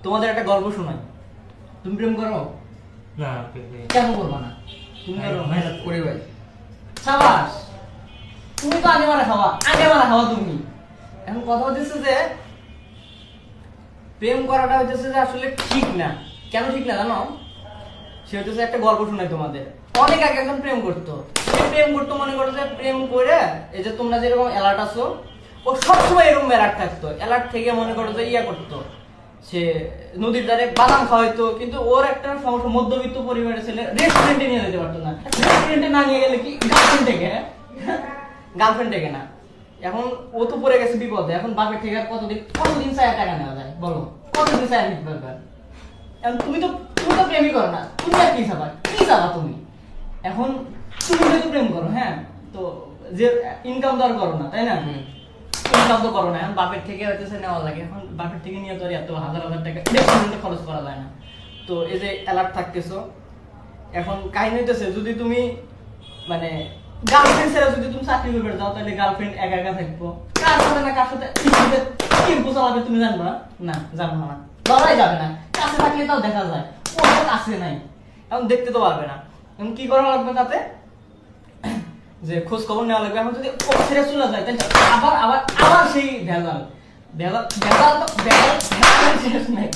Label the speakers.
Speaker 1: তোমাদের একটা গল্প শোনাই। তুমি প্রেম করো?
Speaker 2: না
Speaker 1: কেন করবা না? তুমি
Speaker 2: ভাই,
Speaker 1: করো?
Speaker 2: ভাই,
Speaker 1: করে ভাই সাবাস, তুমি তো আগে মারা খাওয়া, আগে মারা খাওয়া তুমি। এখন কথা হচ্ছে যে প্রেম করাটা হচ্ছে যে আসলে ঠিক না। কেন ঠিক না জানো? সে হচ্ছে একটা গল্প শোনাই তোমাদের। অনেক আগে একজন প্রেম করতো, সে প্রেম করতো, মনে করো যে প্রেম করে এই যে তোমরা যেরকম অ্যালার্ট আছো, ও সবসময় এরকম অ্যালার্ট থাকতো। অ্যালার্ট থেকে মনে করো যে ইয়া করতো, সে নদীর ধারে বাদাম খাওয়াইতো। কিন্তু ওর একটা সমস্যা, মধ্যবিত্ত পরিবারের ছেলে, রেস্টুরেন্টে নিয়ে যেতে পারতো না। রেস্টুরেন্টে না নিয়ে গেলে কি গার্লফ্রেন্ড ডেকে, গার্লফ্রেন্ড ডেকে না। এখন ও তো পড়ে গেছে বিপদে। এখন বাপের থেকে আর কতদিন চায় টাকা নেওয়া যায় বলো? কতদিন চায় নিতে পারবে? এখন তুমি তো প্রেমই করো না, তুমি আর কি চাবা তুমি? এখন তুমি যেহেতু প্রেম করো, হ্যাঁ, তো যে ইনকাম তো আর করো না, তাই না? ইনকাম তো করো না, এখন বাপের থেকে হইতেছে নেওয়া লাগে। এখন বাপের থেকে নিয়ে তো আর এত হাজার হাজার টাকা রেস্টুরেন্টে খরচ করা যায় না। তো এই যে অ্যালার্ট থাকতেছো, এখন কাহিনী হইতেছে যদি তুমি মানে গার্লফ্রেন্ড ছাড়া যদি তুমি চাকরি করবে যাও, তাহলে গার্লফ্রেন্ড একা একা থাকবো, কার সাথে না কার সাথে টেম্পো চালাবে তুমি জানবা না? জানবা না, লড়াই যাবে না। কাছে থাকলে তাও দেখা যায়, ও তো কাছে নাই, এখন দেখতে তো পারবে না। এখন কি করা লাগবে তাতে? যে খোঁজ খবর নেওয়া লাগবে। এখন যদি ও ছেড়ে চলে যায়, তাহলে আবার আবার আবার সেই ভেজাল ভেজাল ভেজাল তো ভেজাল শেষ নাই।